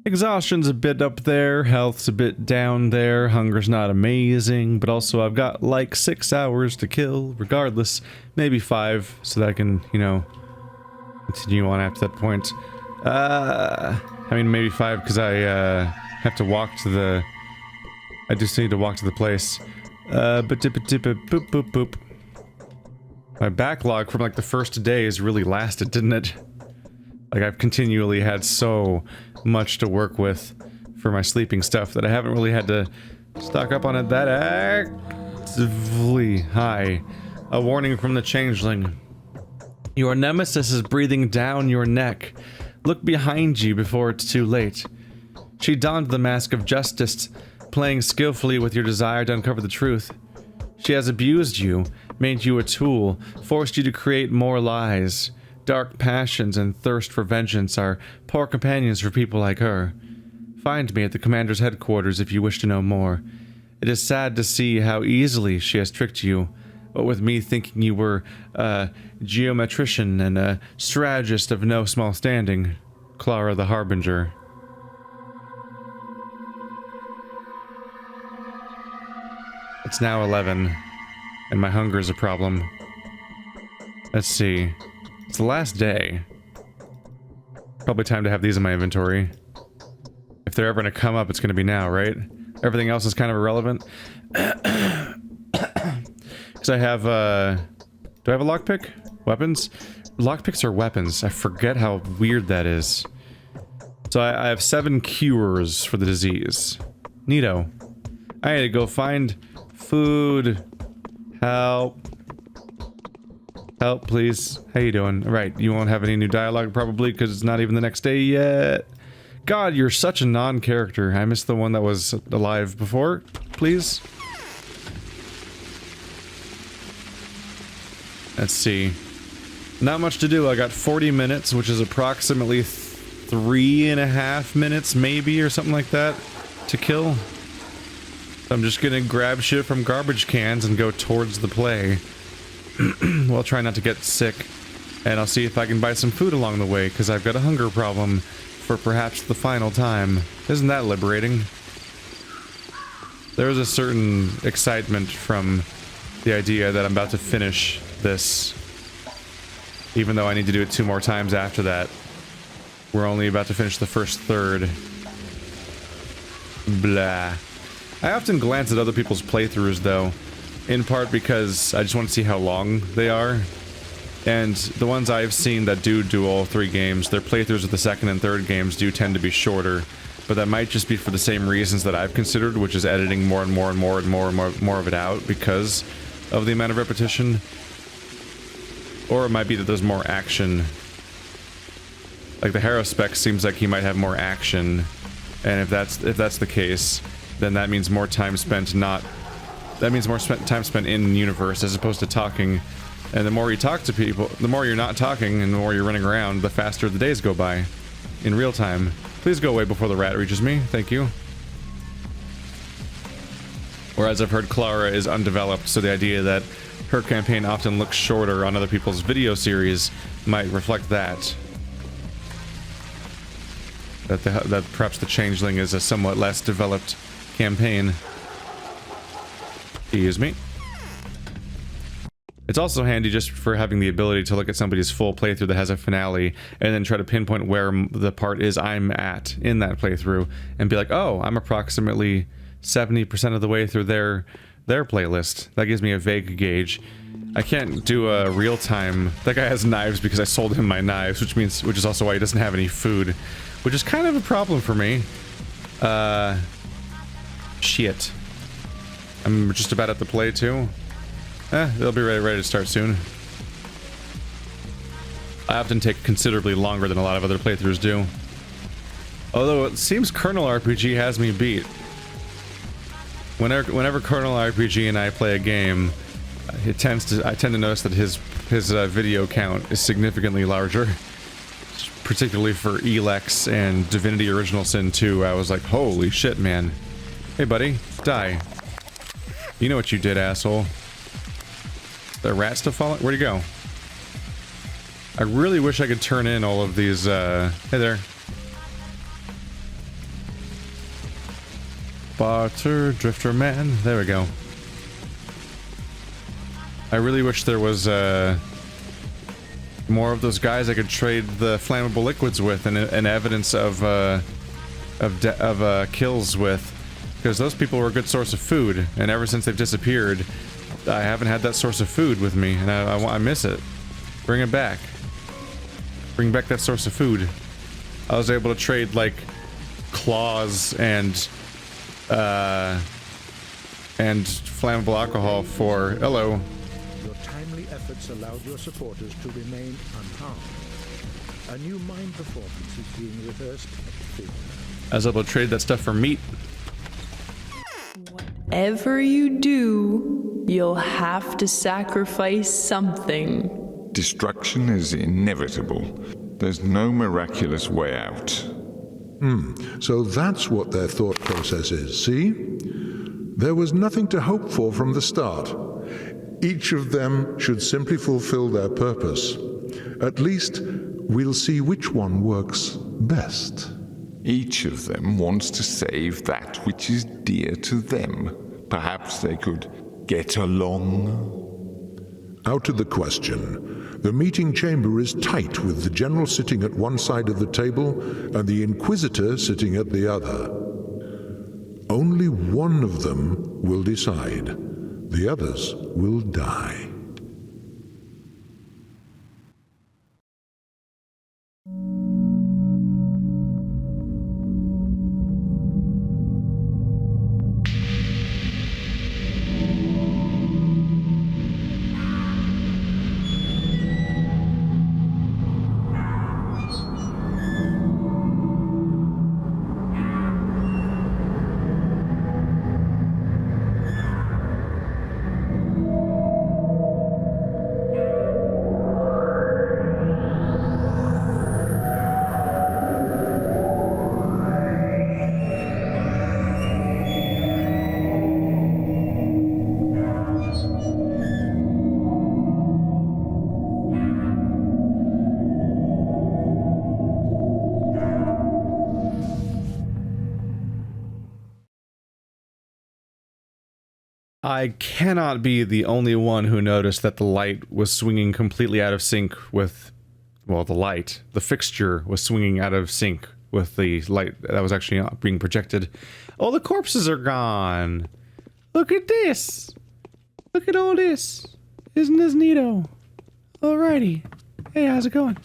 Exhaustion's a bit up there, health's a bit down there, hunger's not amazing, but also I've got like 6 hours to kill, regardless. Maybe 5, so that I can, you know, continue on after that point. I mean, maybe 5, because I, have to walk to the... I just need to walk to the place. Boop, boop, boop. My backlog from, like, the first day has really lasted, didn't it? Like, I've continually had so much to work with for my sleeping stuff that I haven't really had to stock up on it that actively. Hi. A warning from the changeling. Your nemesis is breathing down your neck. Look behind you before it's too late. She donned the mask of justice, playing skillfully with your desire to uncover the truth. She has abused you, made you a tool, forced you to create more lies. Dark passions and thirst for vengeance are poor companions for people like her. Find me at the commander's headquarters if you wish to know more. It is sad to see how easily she has tricked you, but with me thinking you were a geometrician and a strategist of no small standing. Clara the Harbinger. It's now 11, and my hunger is a problem. Let's see. It's the last day. Probably time to have these in my inventory. If they're ever gonna come up, it's gonna be now, right? Everything else is kind of irrelevant. Because I have, do I have a lockpick? Weapons? Lockpicks are weapons. I forget how weird that is. So I have 7 cures for the disease. Neato. I need to go find food. Help. Help, please. How you doing? Right, you won't have any new dialogue probably because it's not even the next day yet. God, you're such a non-character. I missed the one that was alive before. Please. Let's see. Not much to do. I got 40 minutes, which is approximately 3.5 minutes, maybe, or something like that, to kill. So I'm just gonna grab shit from garbage cans and go towards the play. Well, try not to get sick, and I'll see if I can buy some food along the way, because I've got a hunger problem for perhaps the final time. Isn't that liberating? There is a certain excitement from the idea that I'm about to finish this, even though I need to do it 2 more times after that. We're only about to finish the first third. Blah. I often glance at other people's playthroughs, though. In part because I just want to see how long they are. And the ones I've seen that do all 3 games, their playthroughs of the second and third games do tend to be shorter. But that might just be for the same reasons that I've considered, which is editing more and more and more and more and more of it out because of the amount of repetition. Or it might be that there's more action. Like the Harrospec seems like he might have more action. And if that's the case, then that means more time spent not... That means more time spent in universe as opposed to talking. And the more you talk to people, the more you're not talking and the more you're running around, the faster the days go by. In real time. Please go away before the rat reaches me. Thank you. Whereas I've heard Clara is undeveloped, so the idea that her campaign often looks shorter on other people's video series might reflect that. That perhaps the Changeling is a somewhat less developed campaign. Excuse me. It's also handy just for having the ability to look at somebody's full playthrough that has a finale and then try to pinpoint where the part is I'm at in that playthrough and be like, oh, I'm approximately 70% of the way through their playlist. That gives me a vague gauge. I can't do a real-time... That guy has knives because I sold him my knives, which is also why he doesn't have any food, which is kind of a problem for me. Shit. I'm just about at the play too. They'll be ready to start soon. I often take considerably longer than a lot of other playthroughs do. Although it seems Colonel RPG has me beat. Whenever Colonel RPG and I play a game, I tend to notice that his video count is significantly larger. Particularly for Elex and Divinity Original Sin 2, I was like, holy shit, man. Hey buddy, die. You know what you did, asshole. The rat still falling? Where'd he go? I really wish I could turn in all of these, hey there. Barter, Drifter Man. There we go. I really wish there was more of those guys I could trade the flammable liquids with and evidence of kills with, because those people were a good source of food, and ever since they've disappeared, I haven't had that source of food with me, and I miss it. Bring it back. Bring back that source of food. I was able to trade like claws and flammable alcohol for hello. Your timely efforts allowed your supporters to remain unharmed. A new mime performance is being rehearsed at the theater. I was able to trade that stuff for meat. Whatever you do, you'll have to sacrifice something. Destruction is inevitable. There's no miraculous way out. So that's what their thought process is, see? There was nothing to hope for from the start. Each of them should simply fulfill their purpose. At least, we'll see which one works best. Each of them wants to save that which is dear to them. Perhaps they could get along? Out to the question. The meeting chamber is tight, with the general sitting at one side of the table and the inquisitor sitting at the other. Only one of them will decide. The others will die. I cannot be the only one who noticed that the light was swinging completely out of sync with, well, the fixture was swinging out of sync with the light that was actually being projected. All the corpses are gone. Look at this. Look at all this. Isn't this neato? Alrighty. Hey, how's it going?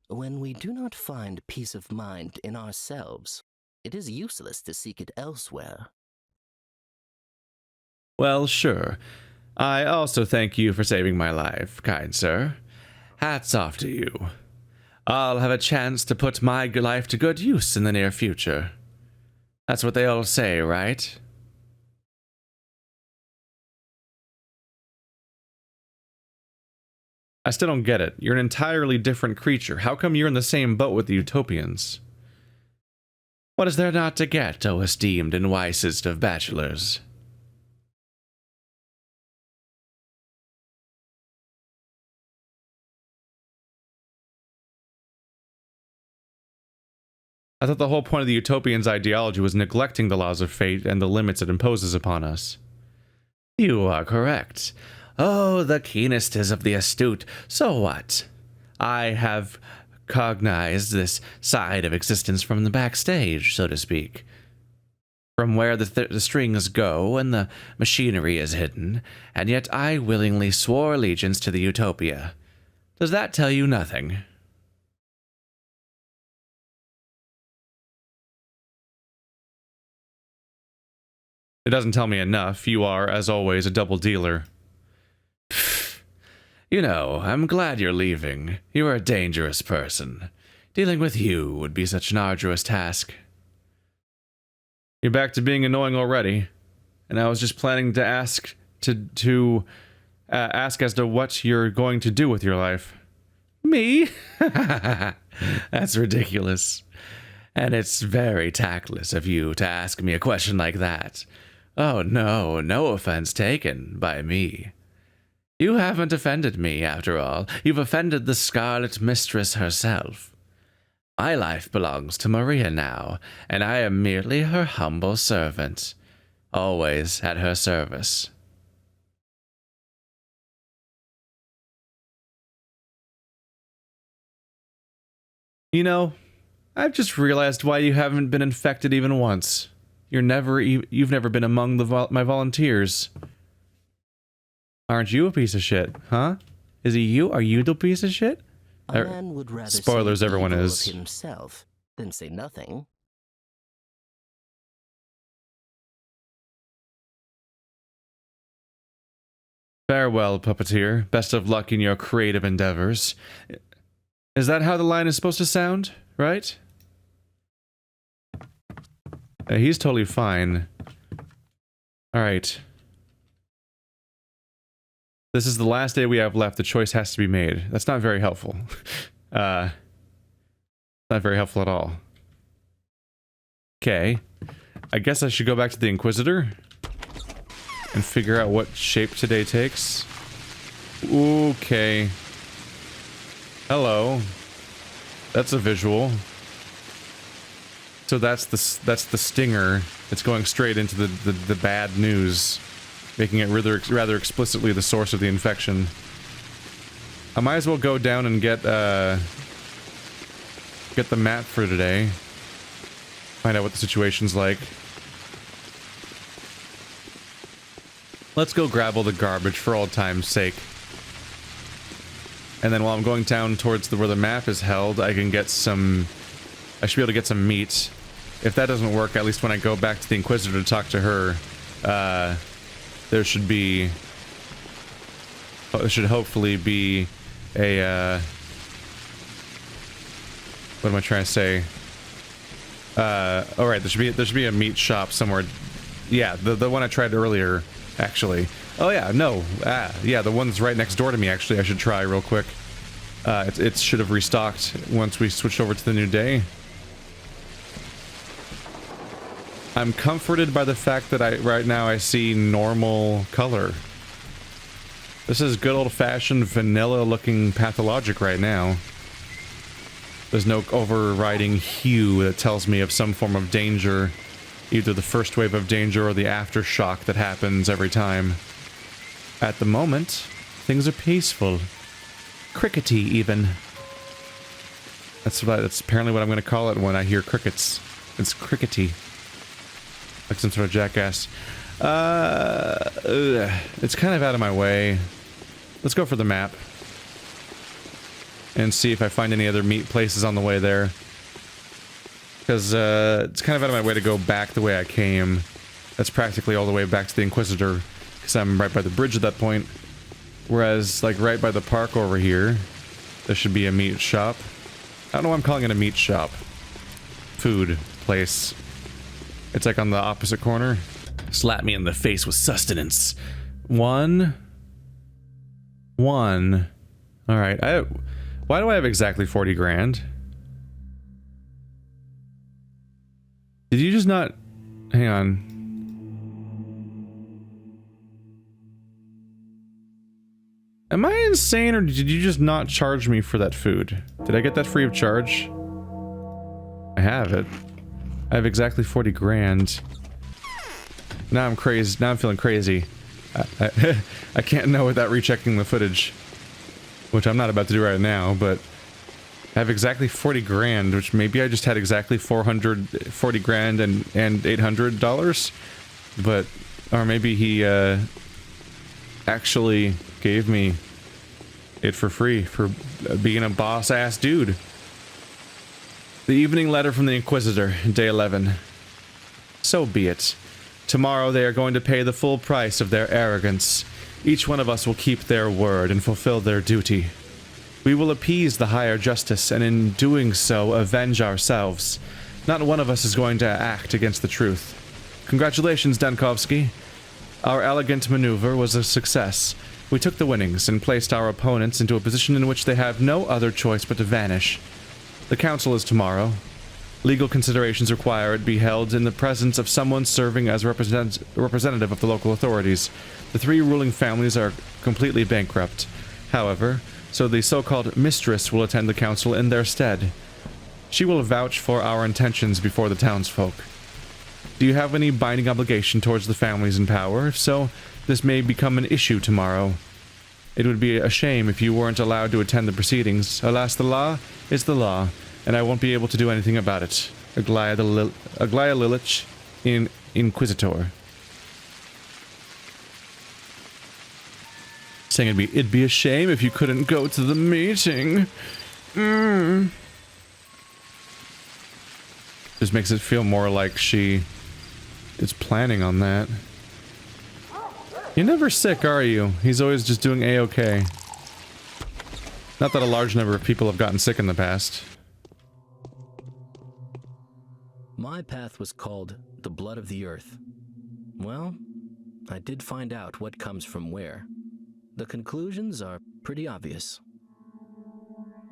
When we do not find peace of mind in ourselves, it is useless to seek it elsewhere. Well, sure. I also thank you for saving my life, kind sir. Hats off to you. I'll have a chance to put my life to good use in the near future. That's what they all say, right? I still don't get it. You're an entirely different creature. How come you're in the same boat with the Utopians? What is there not to get, O esteemed and wisest of bachelors? I thought the whole point of the Utopians' ideology was neglecting the laws of fate and the limits it imposes upon us. You are correct. Oh, the keenest is of the astute. So what? I have cognized this side of existence from the backstage, so to speak. From where the strings go and the machinery is hidden, and yet I willingly swore allegiance to the Utopia. Does that tell you nothing? It doesn't tell me enough. You are, as always, a double dealer. You know, I'm glad you're leaving. You are a dangerous person. Dealing with you would be such an arduous task. You're back to being annoying already, and I was just planning to ask ask as to what you're going to do with your life. Me? That's ridiculous. And it's very tactless of you to ask me a question like that. Oh no, no offense taken by me. You haven't offended me, after all. You've offended the Scarlet Mistress herself. My life belongs to Maria now, and I am merely her humble servant, always at her service. You know, I've just realized why you haven't been infected even once. You've never been among my volunteers. Aren't you a piece of shit, huh? Is he you? Are you the piece of shit? A man would rather Spoilers, say everyone evil is. of himself than say nothing. Farewell, puppeteer. Best of luck in your creative endeavors. Is that how the line is supposed to sound, right? He's totally fine. Alright. This is the last day we have left. The choice has to be made. That's not very helpful. Not very helpful at all. Okay. I guess I should go back to the Inquisitor and figure out what shape today takes. Okay. Hello. That's a visual. So that's the stinger. It's going straight into the bad news, making it rather explicitly the source of the infection. I might as well go down and get the map for today. Find out what the situation's like. Let's go grab all the garbage for old time's sake. And then while I'm going down towards where the map is held, I can get some... I should be able to get some meat. If that doesn't work, at least when I go back to the Inquisitor to talk to her, there should be... there should hopefully be a, what am I trying to say? Alright, there should be a meat shop somewhere. Yeah, the one I tried earlier, actually. Oh yeah, no. Yeah, the one that's right next door to me, actually, I should try real quick. It should have restocked once we switched over to the new day. I'm comforted by the fact that right now I see normal color. This is good old-fashioned vanilla-looking Pathologic right now. There's no overriding hue that tells me of some form of danger. Either the first wave of danger or the aftershock that happens every time. At the moment, things are peaceful. Crickety, even. That's apparently what I'm going to call it when I hear crickets. It's crickety. Like some sort of jackass. It's kind of out of my way. Let's go for the map. And see if I find any other meat places on the way there. Because it's kind of out of my way to go back the way I came. That's practically all the way back to the Inquisitor. Because I'm right by the bridge at that point. Whereas, like, right by the park over here, there should be a meat shop. I don't know why I'm calling it a meat shop. Food place. It's like on the opposite corner. Slap me in the face with sustenance. One. Alright, why do I have exactly 40 grand? Did you just not... Hang on. Am I insane, or did you just not charge me for that food? Did I get that free of charge? I have it. I have exactly 40 grand. Now I'm crazy. Now I'm feeling crazy. I can't know without rechecking the footage. Which I'm not about to do right now, but... I have exactly 40 grand, which maybe I just had exactly 440 grand and $800. But... Or maybe he, actually gave me it for free for being a boss-ass dude. The evening letter from the Inquisitor, day 11. So be it. Tomorrow they are going to pay the full price of their arrogance. Each one of us will keep their word and fulfill their duty. We will appease the higher justice, and in doing so, avenge ourselves. Not one of us is going to act against the truth. Congratulations, Dankovsky. Our elegant maneuver was a success. We took the winnings and placed our opponents into a position in which they have no other choice but to vanish. The council is tomorrow. Legal considerations require it be held in the presence of someone serving as representative of the local authorities. The three ruling families are completely bankrupt. However, so the so-called mistress will attend the council in their stead. She will vouch for our intentions before the townsfolk. Do you have any binding obligation towards the families in power? If so, this may become an issue tomorrow. It would be a shame if you weren't allowed to attend the proceedings. Alas, the law is the law, and I won't be able to do anything about it. Aglaia Lilich, Inquisitor. Saying it'd be a shame if you couldn't go to the meeting. Just makes it feel more like she is planning on that. You're never sick, are you? He's always just doing A-okay. Not that a large number of people have gotten sick in the past. My path was called the blood of the earth. Well, I did find out what comes from where. The conclusions are pretty obvious.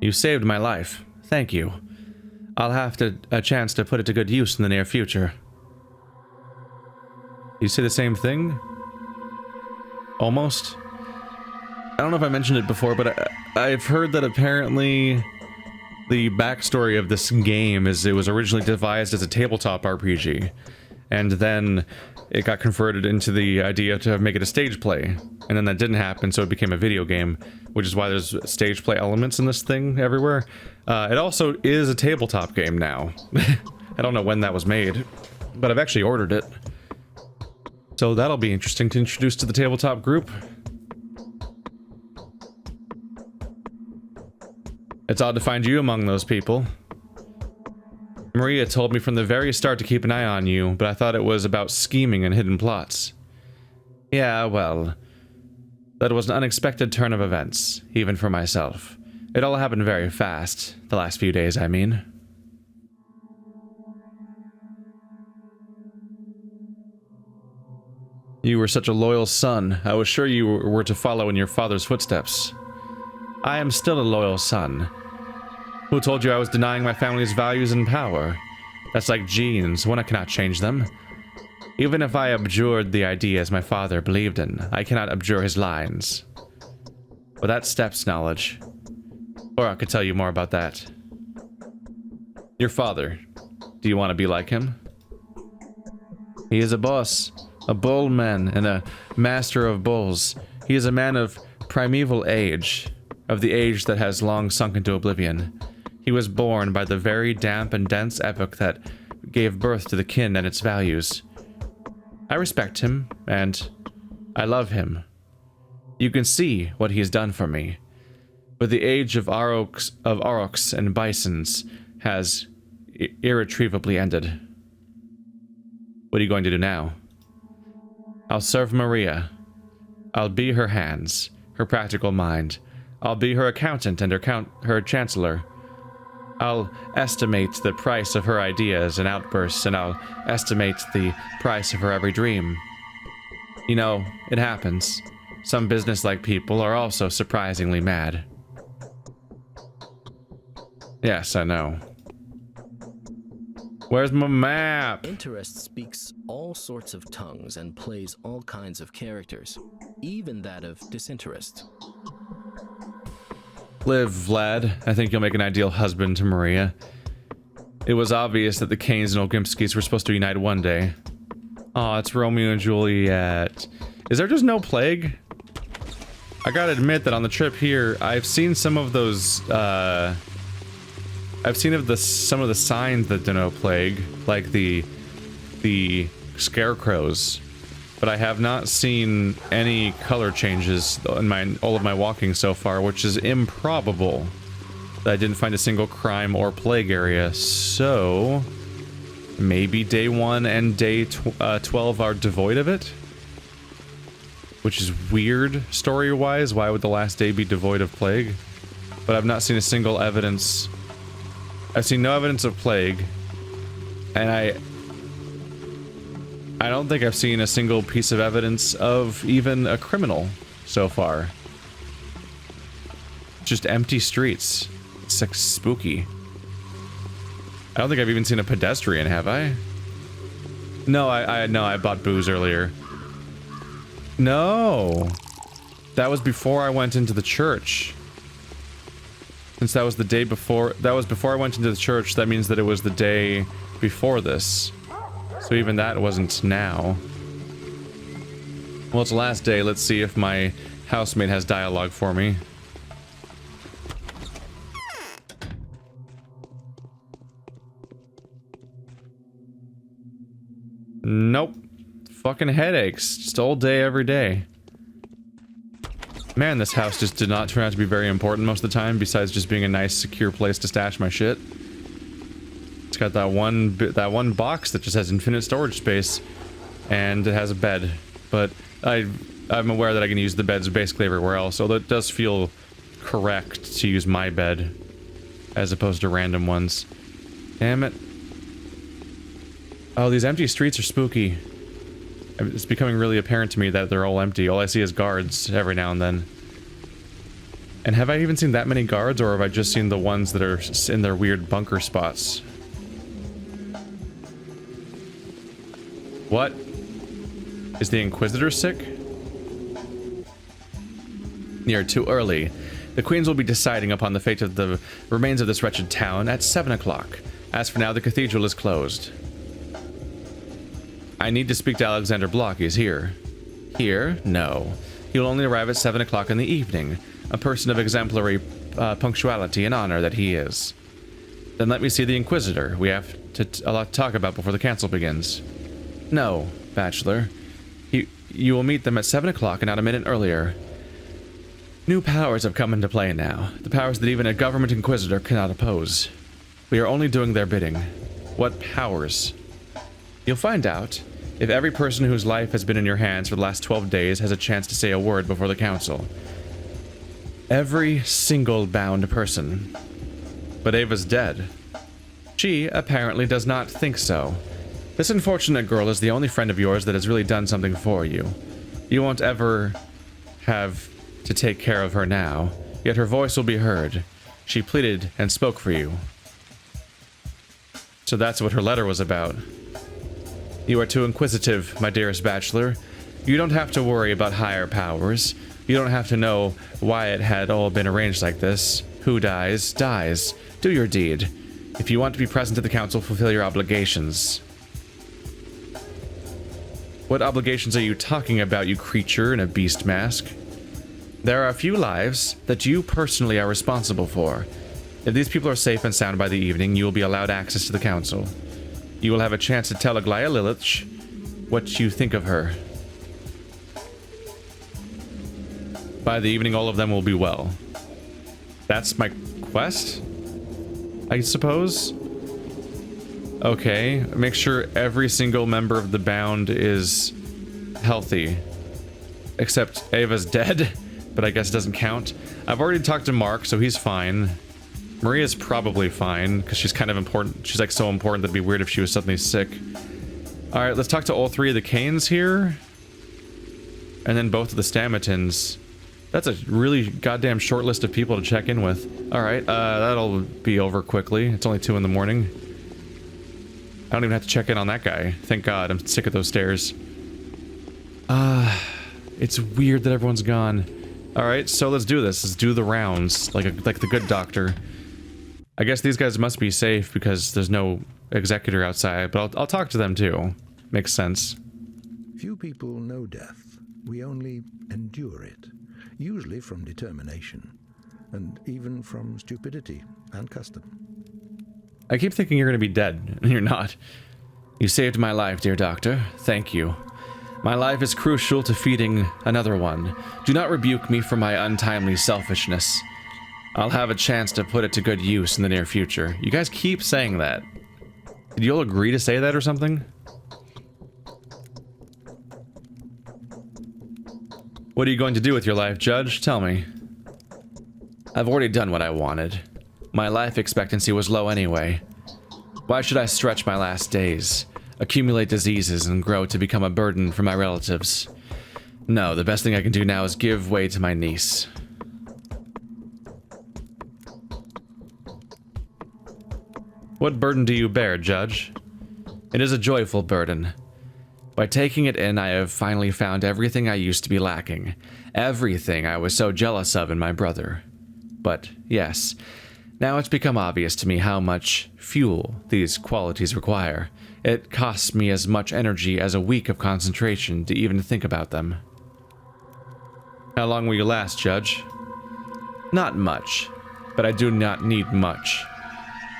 You saved my life. Thank you. I'll have a chance to put it to good use in the near future. You say the same thing? Almost? I don't know if I mentioned it before, but I've heard that apparently the backstory of this game is it was originally devised as a tabletop RPG, and then it got converted into the idea to make it a stage play, and then that didn't happen, so it became a video game, which is why there's stage play elements in this thing everywhere. It also is a tabletop game now. I don't know when that was made, but I've actually ordered it. So that'll be interesting to introduce to the tabletop group. It's odd to find you among those people. Maria told me from the very start to keep an eye on you, but I thought it was about scheming and hidden plots. Yeah, well, that was an unexpected turn of events, even for myself. It all happened very fast, the last few days, I mean. You were such a loyal son. I was sure you were to follow in your father's footsteps. I am still a loyal son. Who told you I was denying my family's values and power? That's like genes, one cannot change them. Even if I abjured the ideas my father believed in, I cannot abjure his lines. But that's Steppe's knowledge. Or I could tell you more about that. Your father. Do you want to be like him? He is a boss, a bull man, and a master of bulls. He is a man of primeval age, of the age that has long sunk into oblivion. He was born by the very damp and dense epoch that gave birth to the kin and its values. I respect him, and I love him. You can see what he has done for me. But the age of aurochs and bisons has irretrievably ended. What are you going to do now? I'll serve Maria. I'll be her hands, her practical mind. I'll be her accountant and her chancellor. I'll estimate the price of her ideas and outbursts, and I'll estimate the price of her every dream. You know, it happens. Some business-like people are also surprisingly mad. Yes, I know. Where's my map? Interest speaks all sorts of tongues and plays all kinds of characters, even that of disinterest. Live, Vlad. I think you'll make an ideal husband to Maria. It was obvious that the Kanes and Olgimskis were supposed to unite one day. Aw, it's Romeo and Juliet. Is there just no plague? I gotta admit that on the trip here, I've seen some of those, I've seen some of the signs that denote plague, like the scarecrows, but I have not seen any color changes in all of my walking so far, which is improbable. That I didn't find a single crime or plague area, so maybe day 1 and day 12 are devoid of it? Which is weird story-wise. Why would the last day be devoid of plague? But I've not seen a single evidence. I've seen no evidence of plague, and I don't think I've seen a single piece of evidence of even a criminal so far. Just empty streets. It's like spooky. I don't think I've even seen a pedestrian, have I? No, I bought booze earlier. No. That was before I went into the church. Since that was the day before, that was before I went into the church, that means that it was the day before this. So even that wasn't now. Well, it's the last day. Let's see if my housemate has dialogue for me. Nope. Fucking headaches. Just all day, every day. Man, this house just did not turn out to be very important most of the time, besides just being a nice, secure place to stash my shit. It's got that one box that just has infinite storage space, and it has a bed. But I'm aware that I can use the beds basically everywhere else, although it does feel correct to use my bed as opposed to random ones. Damn it. Oh, these empty streets are spooky. It's becoming really apparent to me that they're all empty. All I see is guards every now and then. And have I even seen that many guards, or have I just seen the ones that are in their weird bunker spots? What? Is the Inquisitor sick? You're too early. The Queens will be deciding upon the fate of the remains of this wretched town at 7 o'clock. As for now, the cathedral is closed. I need to speak to Alexander Block. He's here. Here? No. He will only arrive at 7 o'clock in the evening. A person of exemplary punctuality and honor that he is. Then let me see the Inquisitor. We have a lot to talk about before the council begins. No, Bachelor. You will meet them at 7 o'clock and not a minute earlier. New powers have come into play now. The powers that even a government Inquisitor cannot oppose. We are only doing their bidding. What powers? You'll find out if every person whose life has been in your hands for the last 12 days has a chance to say a word before the council. Every single bound person. But Ava's dead. She apparently does not think so. This unfortunate girl is the only friend of yours that has really done something for you. You won't ever have to take care of her now, yet her voice will be heard. She pleaded and spoke for you. So that's what her letter was about. You are too inquisitive, my dearest Bachelor. You don't have to worry about higher powers. You don't have to know why it had all been arranged like this. Who dies, dies. Do your deed. If you want to be present at the council, fulfill your obligations. What obligations are you talking about, you creature in a beast mask? There are a few lives that you personally are responsible for. If these people are safe and sound by the evening, you will be allowed access to the council. You will have a chance to tell Aglaia Lilith what you think of her. By the evening, all of them will be well. That's my quest? I suppose? Okay, make sure every single member of the Bound is healthy. Except Ava's dead, but I guess it doesn't count. I've already talked to Mark, so he's fine. Maria's probably fine, because she's kind of important. She's like so important that it'd be weird if she was suddenly sick. Alright, let's talk to all three of the Canes here. And then both of the Stamatins. That's a really goddamn short list of people to check in with. Alright, that'll be over quickly. It's only 2 in the morning. I don't even have to check in on that guy. Thank God, I'm sick of those stairs. It's weird that everyone's gone. Alright, so let's do this. Let's do the rounds, like the good doctor. I guess these guys must be safe because there's no executor outside, but I'll talk to them too. Makes sense. Few people know death. We only endure it. Usually from determination, and even from stupidity and custom. I keep thinking you're gonna be dead, and you're not. You saved my life, dear doctor. Thank you. My life is crucial to feeding another one. Do not rebuke me for my untimely selfishness. I'll have a chance to put it to good use in the near future. You guys keep saying that. Did you all agree to say that or something? What are you going to do with your life, Judge? Tell me. I've already done what I wanted. My life expectancy was low anyway. Why should I stretch my last days, accumulate diseases, and grow to become a burden for my relatives? No, the best thing I can do now is give way to my niece. What burden do you bear, Judge? It is a joyful burden. By taking it in, I have finally found everything I used to be lacking. Everything I was so jealous of in my brother. But, yes, Now it's become obvious to me how much fuel these qualities require. It costs me as much energy as a week of concentration to even think about them. How long will you last, Judge? Not much, but I do not need much.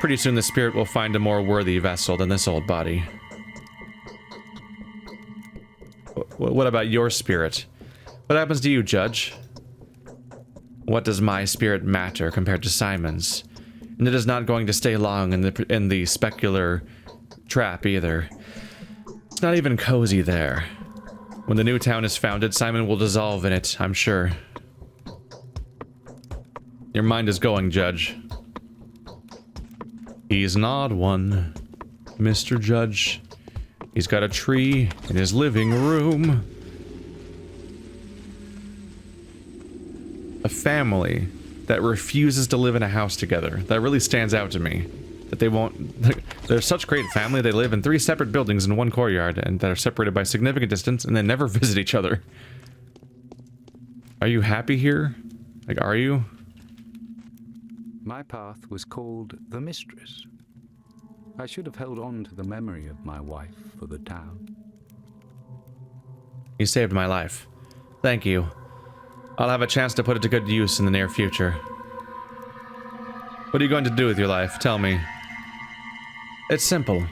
Pretty soon the spirit will find a more worthy vessel than this old body. What about your spirit? What happens to you, Judge? What does my spirit matter compared to Simon's? And it is not going to stay long in the specular trap either. It's not even cozy there. When the new town is founded, Simon will dissolve in it, I'm sure. Your mind is going, Judge. He's an odd one, Mr. Judge. He's got a tree in his living room. A family that refuses to live in a house together. That really stands out to me. That they won't... They're such a great family, they live in 3 separate buildings in one courtyard, and that are separated by significant distance, and they never visit each other. Are you happy here? Like, are you? My path was called the Mistress. I should have held on to the memory of my wife for the town. You saved my life. Thank you. I'll have a chance to put it to good use in the near future. What are you going to do with your life? Tell me. It's simple.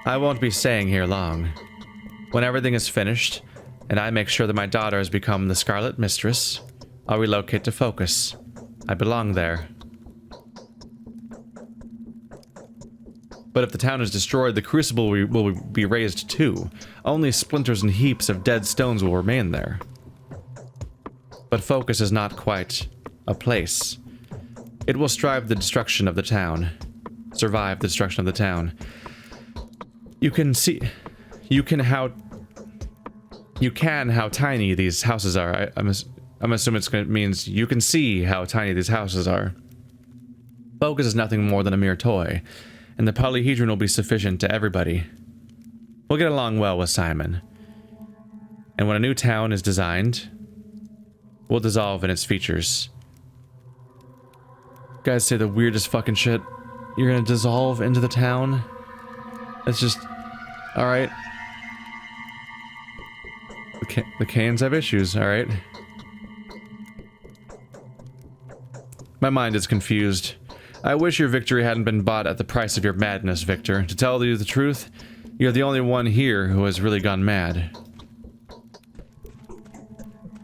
I won't be staying here long. When everything is finished, and I make sure that my daughter has become the Scarlet Mistress, I'll relocate to Focus. I belong there. But if the town is destroyed, the Crucible will be razed too. Only splinters and heaps of dead stones will remain there. But Focus is not quite a place. It will strive the destruction of the town. Survive the destruction of the town. You can how tiny these houses are. I'm assuming it means you can see how tiny these houses are. Focus is nothing more than a mere toy, and the polyhedron will be sufficient to everybody. We'll get along well with Simon. And when a new town is designed, we'll dissolve in its features. Guys say the weirdest fucking shit. You're gonna dissolve into the town? It's just... Alright. The Canes have issues, alright. My mind is confused. I wish your victory hadn't been bought at the price of your madness, Victor. To tell you the truth, you're the only one here who has really gone mad.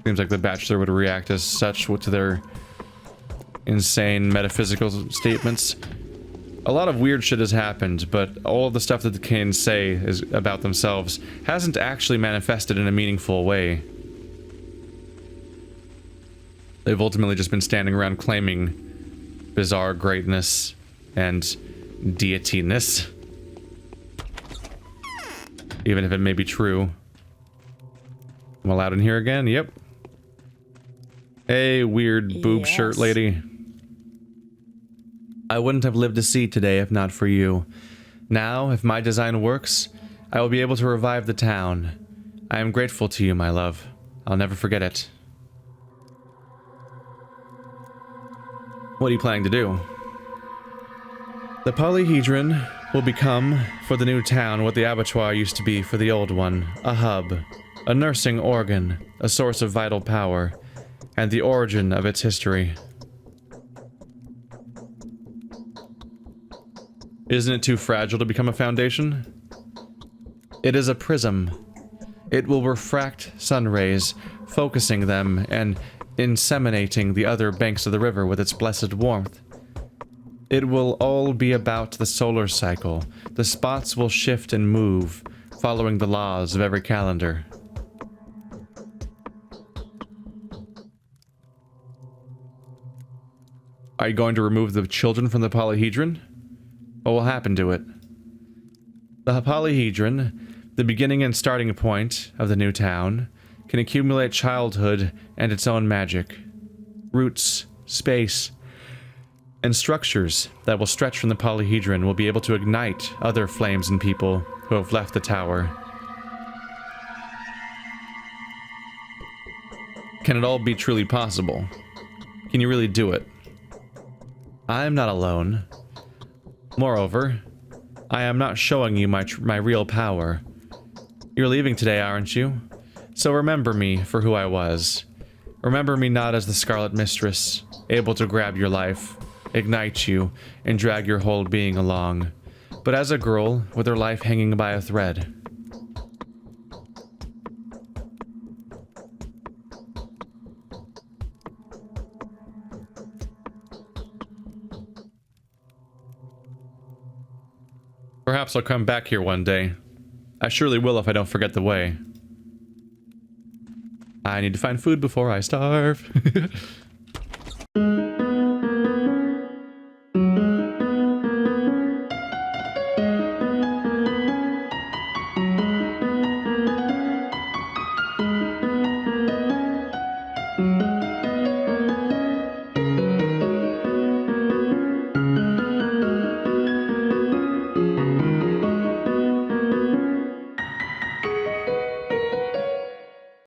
Seems like the Bachelor would react as such to their insane metaphysical statements. A lot of weird shit has happened, but all of the stuff that the Canes say is about themselves hasn't actually manifested in a meaningful way. They've ultimately just been standing around claiming bizarre greatness and deityness. Even if it may be true. I'm allowed in here again? Yep. Hey, weird boob shirt lady. I wouldn't have lived to see today if not for you. Now, if my design works, I will be able to revive the town. I am grateful to you, my love. I'll never forget it. What are you planning to do? The polyhedron will become, for the new town, what the abattoir used to be for the old one. A hub, a nursing organ, a source of vital power, and the origin of its history. Isn't it too fragile to become a foundation? It is a prism. It will refract sun rays, focusing them and inseminating the other banks of the river with its blessed warmth. It will all be about the solar cycle. The spots will shift and move, following the laws of every calendar. Are you going to remove the children from the polyhedron? What will happen to it? The polyhedron, the beginning and starting point of the new town, can accumulate childhood and its own magic. Roots, space, and structures that will stretch from the polyhedron will be able to ignite other flames in people who have left the tower. Can it all be truly possible? Can you really do it? I am not alone. Moreover, I am not showing you my real power. You're leaving today, aren't you? So remember me for who I was. Remember me not as the Scarlet Mistress, able to grab your life, ignite you, and drag your whole being along, but as a girl with her life hanging by a thread. Perhaps I'll come back here one day. I surely will if I don't forget the way. I need to find food before I starve.